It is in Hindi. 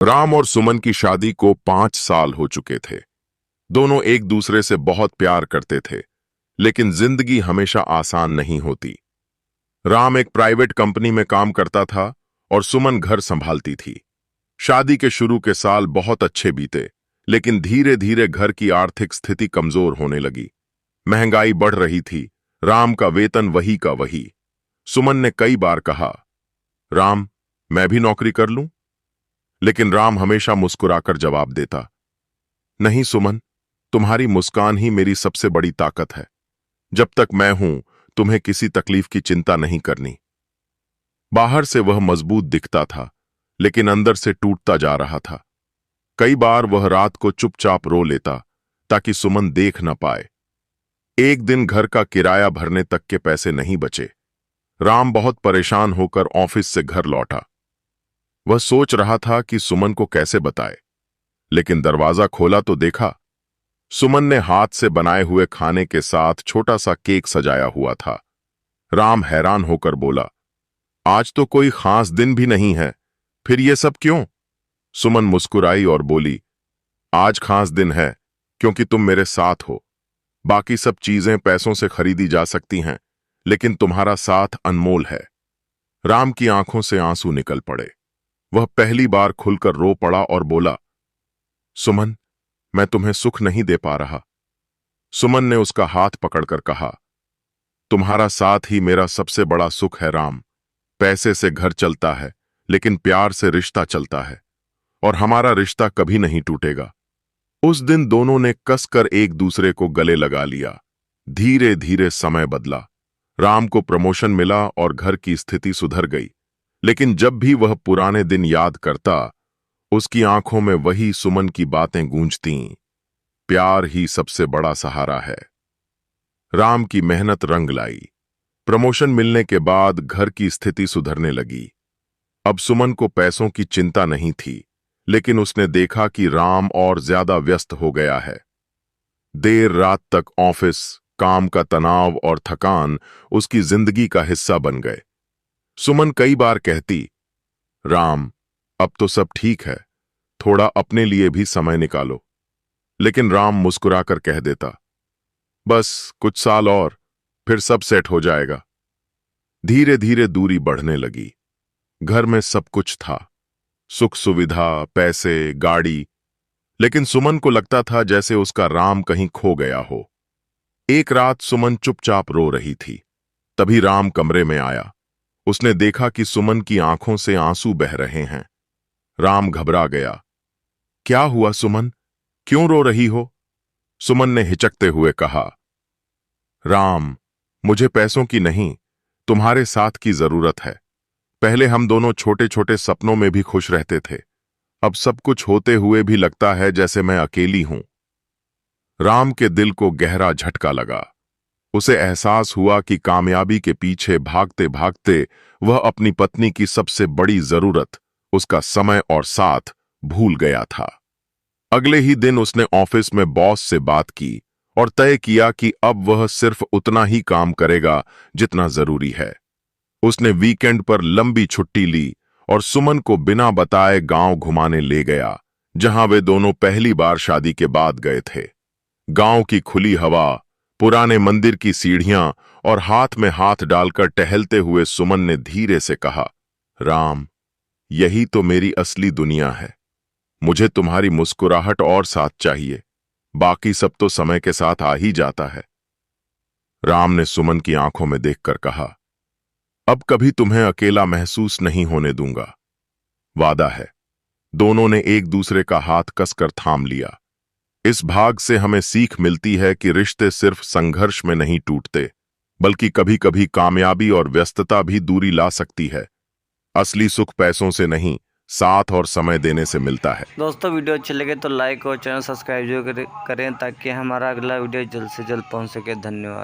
राम और सुमन की शादी को 5 साल हो चुके थे। दोनों एक दूसरे से बहुत प्यार करते थे, लेकिन जिंदगी हमेशा आसान नहीं होती। राम एक प्राइवेट कंपनी में काम करता था और सुमन घर संभालती थी। शादी के शुरू के साल बहुत अच्छे बीते, लेकिन धीरे धीरे घर की आर्थिक स्थिति कमजोर होने लगी। महंगाई बढ़ रही थी। राम का वेतन वही का वही। सुमन ने कई बार कहा, राम, मैं भी नौकरी कर लूं? लेकिन राम हमेशा मुस्कुराकर जवाब देता, नहीं सुमन, तुम्हारी मुस्कान ही मेरी सबसे बड़ी ताकत है। जब तक मैं हूं, तुम्हें किसी तकलीफ की चिंता नहीं करनी। बाहर से वह मजबूत दिखता था, लेकिन अंदर से टूटता जा रहा था। कई बार वह रात को चुपचाप रो लेता, ताकि सुमन देख न पाए। एक दिन घर का किराया भरने तक के पैसे नहीं बचे। राम बहुत परेशान होकर ऑफिस से घर लौटा। वह सोच रहा था कि सुमन को कैसे बताए, लेकिन दरवाजा खोला तो देखा, सुमन ने हाथ से बनाए हुए खाने के साथ छोटा सा केक सजाया हुआ था। राम हैरान होकर बोला, आज तो कोई खास दिन भी नहीं है, फिर ये सब क्यों? सुमन मुस्कुराई और बोली, आज खास दिन है क्योंकि तुम मेरे साथ हो। बाकी सब चीजें पैसों से खरीदी जा सकती हैं, लेकिन तुम्हारा साथ अनमोल है। राम की आंखों से आंसू निकल पड़े। वह पहली बार खुलकर रो पड़ा और बोला, सुमन, मैं तुम्हें सुख नहीं दे पा रहा। सुमन ने उसका हाथ पकड़कर कहा, तुम्हारा साथ ही मेरा सबसे बड़ा सुख है राम। पैसे से घर चलता है, लेकिन प्यार से रिश्ता चलता है, और हमारा रिश्ता कभी नहीं टूटेगा। उस दिन दोनों ने कसकर एक दूसरे को गले लगा लिया। धीरे धीरे समय बदला। राम को प्रमोशन मिला और घर की स्थिति सुधर गई, लेकिन जब भी वह पुराने दिन याद करता, उसकी आंखों में वही सुमन की बातें गूंजतीं, प्यार ही सबसे बड़ा सहारा है। राम की मेहनत रंग लाई। प्रमोशन मिलने के बाद घर की स्थिति सुधरने लगी। अब सुमन को पैसों की चिंता नहीं थी, लेकिन उसने देखा कि राम और ज्यादा व्यस्त हो गया है। देर रात तक ऑफिस, काम का तनाव और थकान उसकी जिंदगी का हिस्सा बन गए। सुमन कई बार कहती, राम, अब तो सब ठीक है, थोड़ा अपने लिए भी समय निकालो। लेकिन राम मुस्कुराकर कह देता, बस कुछ साल और, फिर सब सेट हो जाएगा। धीरे धीरे दूरी बढ़ने लगी। घर में सब कुछ था, सुख सुविधा, पैसे, गाड़ी, लेकिन सुमन को लगता था जैसे उसका राम कहीं खो गया हो। एक रात सुमन चुपचाप रो रही थी। तभी राम कमरे में आया। उसने देखा कि सुमन की आंखों से आंसू बह रहे हैं। राम घबरा गया। क्या हुआ सुमन, क्यों रो रही हो? सुमन ने हिचकते हुए कहा, राम, मुझे पैसों की नहीं, तुम्हारे साथ की जरूरत है। पहले हम दोनों छोटे छोटे सपनों में भी खुश रहते थे। अब सब कुछ होते हुए भी लगता है जैसे मैं अकेली हूं। राम के दिल को गहरा झटका लगा। उसे एहसास हुआ कि कामयाबी के पीछे भागते भागते वह अपनी पत्नी की सबसे बड़ी जरूरत, उसका समय और साथ, भूल गया था। अगले ही दिन उसने ऑफिस में बॉस से बात की और तय किया कि अब वह सिर्फ उतना ही काम करेगा जितना जरूरी है। उसने वीकेंड पर लंबी छुट्टी ली और सुमन को बिना बताए गांव घुमाने ले गया, जहां वे दोनों पहली बार शादी के बाद गए थे। गांव की खुली हवा, पुराने मंदिर की सीढ़ियां और हाथ में हाथ डालकर टहलते हुए सुमन ने धीरे से कहा, राम, यही तो मेरी असली दुनिया है। मुझे तुम्हारी मुस्कुराहट और साथ चाहिए, बाकी सब तो समय के साथ आ ही जाता है। राम ने सुमन की आंखों में देखकर कहा, अब कभी तुम्हें अकेला महसूस नहीं होने दूंगा, वादा है। दोनों ने एक दूसरे का हाथ कसकर थाम लिया। इस भाग से हमें सीख मिलती है कि रिश्ते सिर्फ संघर्ष में नहीं टूटते, बल्कि कभी कभी कामयाबी और व्यस्तता भी दूरी ला सकती है। असली सुख पैसों से नहीं, साथ और समय देने से मिलता है। दोस्तों, वीडियो अच्छे लगे तो लाइक और चैनल सब्सक्राइब जरूर करें ताकि हमारा अगला वीडियो जल्द से जल्द पहुंच सके। धन्यवाद।